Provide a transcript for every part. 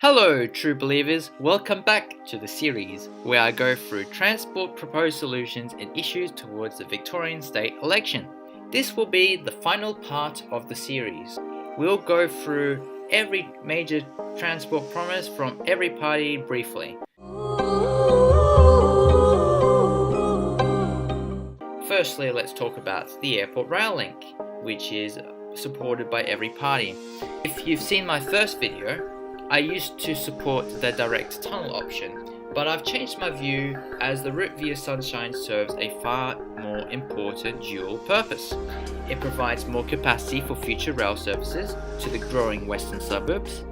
Hello, true believers. Welcome back to the series where I go through transport proposed solutions and issues towards the Victorian state election. This will be the final part of the series. We'll go through every major transport promise from every party briefly. Firstly, let's talk about the airport rail link, which is supported by every party. If you've seen my first video, I used to support the direct tunnel option, but I've changed my view as the route via Sunshine serves a far more important dual purpose. It provides more capacity for future rail services to the growing western suburbs,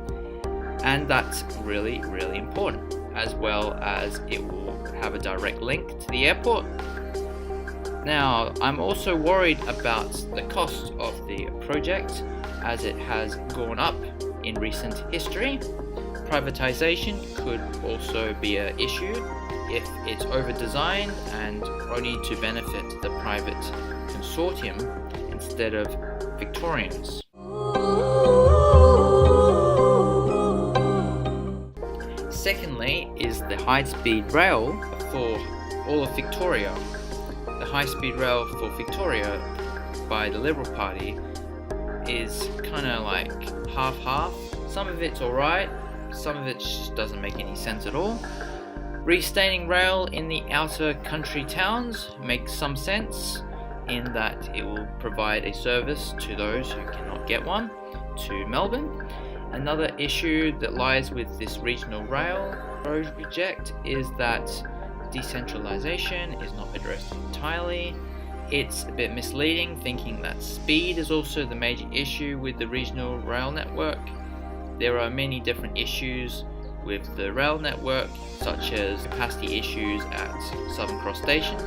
and that's really important, as well as it will have a direct link to the airport. Now, I'm also worried about the cost of the project as it has gone up in recent history. Privatization could also be an issue if it's over-designed and only to benefit the private consortium instead of Victorians. Secondly is the high-speed rail for all of Victoria. The high-speed rail for Victoria by the Liberal Party is kind of like half-half. Some of it's alright, some of it just doesn't make any sense at all. Restaining rail in the outer country towns makes some sense in that it will provide a service to those who cannot get one to Melbourne. Another issue that lies with this regional rail project is that decentralization is not addressed entirely. It's a bit misleading thinking that speed is also the major issue with the regional rail network. There are many different issues with the rail network, such as capacity issues at Southern Cross Station,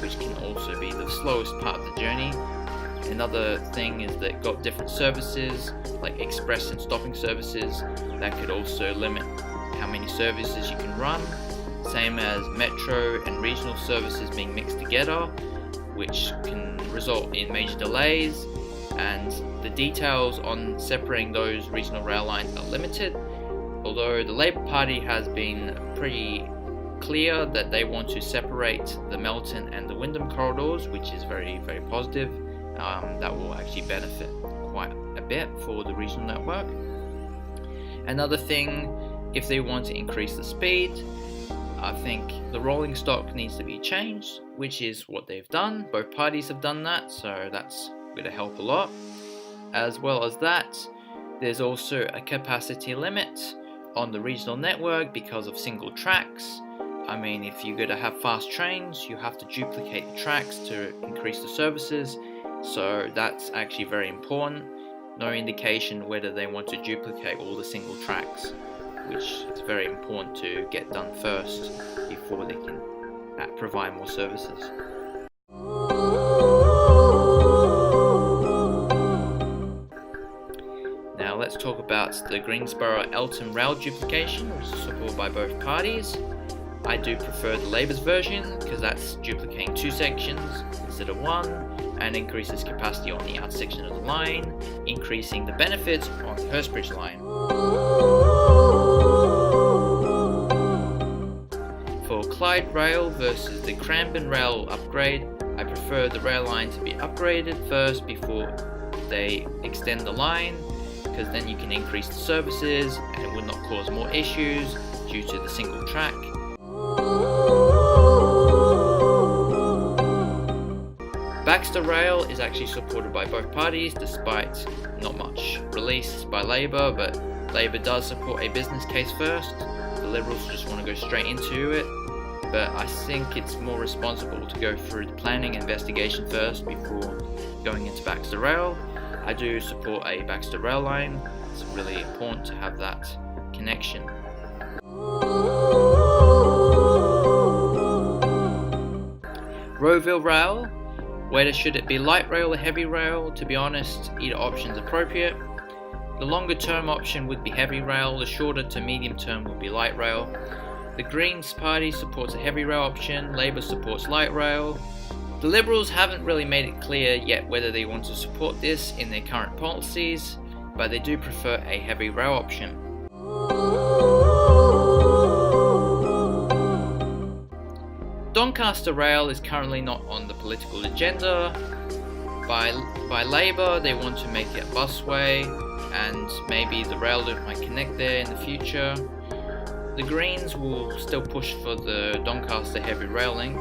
which can also be the slowest part of the journey. Another thing is that got different services, like express and stopping services, that could also limit how many services you can run. Same as metro and regional services being mixed together, which can result in major delays, and the details on separating those regional rail lines are limited, although the Labor Party has been pretty clear that they want to separate the Melton and the Wyndham corridors, which is very positive. That will actually benefit quite a bit for the regional network. Another thing, if they want to increase the speed, I think the rolling stock needs to be changed, which is what they've done. Both parties have done that, so that's going to help a lot. As well as that, there's also a capacity limit on the regional network because of single tracks. I mean, if you're going to have fast trains, you have to duplicate the tracks to increase the services, so that's actually very important. No indication whether they want to duplicate all the single tracks, which is very important to get done first before they can provide more services. Now let's talk about the Greensboro-Elton rail duplication, which is supported by both parties. I do prefer the Labour's version because that's duplicating two sections instead of one, and increases capacity on the outer section of the line, increasing the benefits on the Hurstbridge line. For Clyde Rail versus the Cranbourne Rail upgrade, I prefer the rail line to be upgraded first before they extend the line, because then you can increase the services and it would not cause more issues due to the single track. Baxter Rail is actually supported by both parties despite not much release by Labour, but Labour does support a business case first. The Liberals just want to go straight into it, but I think it's more responsible to go through the planning and investigation first before going into Baxter Rail. I do support a Baxter Rail line. It's really important to have that connection. Rowville Rail, whether should it be light rail or heavy rail? To be honest, either option is appropriate. The longer term option would be heavy rail, the shorter to medium term would be light rail. The Greens Party supports a heavy rail option, Labour supports light rail. The Liberals haven't really made it clear yet whether they want to support this in their current policies, but they do prefer a heavy rail option. Doncaster Rail is currently not on the political agenda. By Labour, they want to make it a busway, and maybe the rail loop might connect there in the future. The Greens will still push for the Doncaster heavy rail link,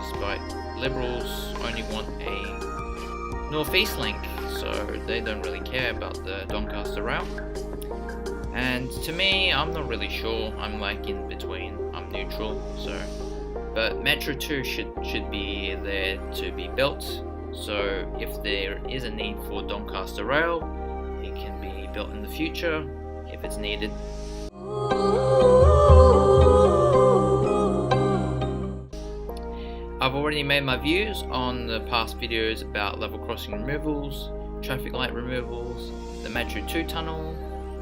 despite Liberals only want a northeast link, so they don't really care about the Doncaster Rail. And to me, I'm not really sure. I'm like in between. I'm neutral. But Metro 2 should be there to be built. So if there is a need for Doncaster Rail, it can be built in the future if it's needed. I've already made my views on the past videos about level crossing removals, traffic light removals, the Metro 2 tunnel,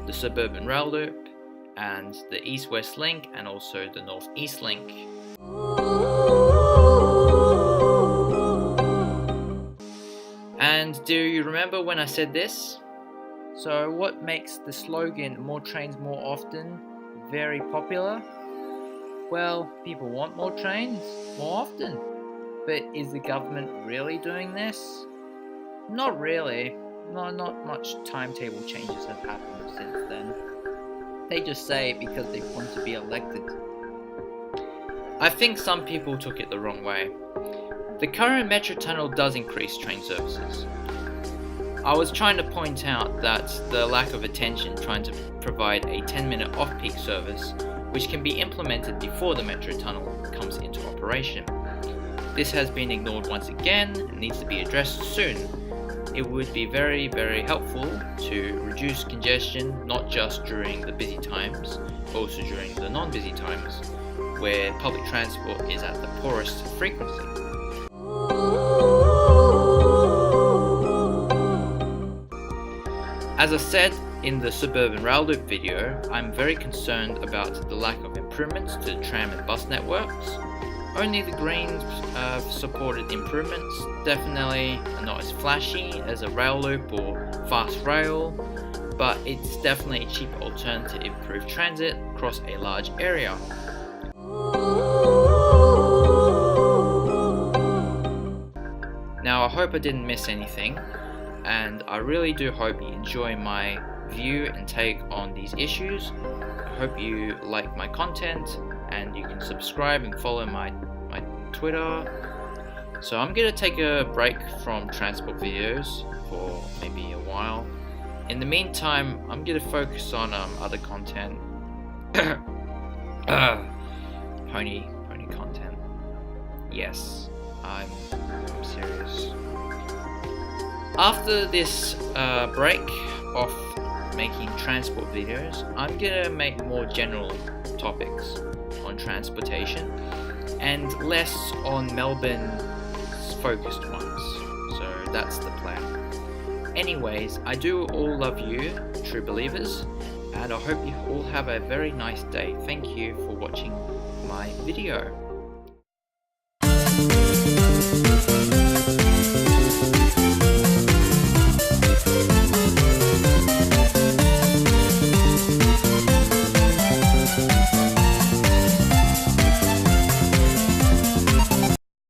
the suburban rail loop, and the east-west link, and also the north-east link. And do you remember when I said this? So what makes the slogan "more trains more often" very popular? Well, people want more trains more often. But is the government really doing this? Not really. Not much timetable changes have happened since then. They just say it because they want to be elected. I think some people took it the wrong way. The current Metro tunnel does increase train services. I was trying to point out that the lack of attention trying to provide a 10-minute off-peak service, which can be implemented before the Metro tunnel comes into operation. This has been ignored once again and needs to be addressed soon. It would be very, very helpful to reduce congestion, not just during the busy times, but also during the non-busy times, where public transport is at the poorest frequency. As I said in the suburban rail loop video, I'm very concerned about the lack of improvements to the tram and bus networks. Only the Greens have supported improvements, definitely not as flashy as a rail loop or fast rail, but it's definitely a cheaper alternative to improve transit across a large area. Now I hope I didn't miss anything, and I really do hope you enjoy my view and take on these issues. I hope you like my content, and you can subscribe and follow my Twitter. So I'm gonna take a break from transport videos for maybe a while. In the meantime, I'm gonna focus on other content. Pony content. Yes, I'm serious. After this break of making transport videos, I'm gonna make more general topics on transportation and less on Melbourne focused ones. So that's the plan. Anyways, I do all love you, true believers, and I hope you all have a very nice day. Thank you for watching my video.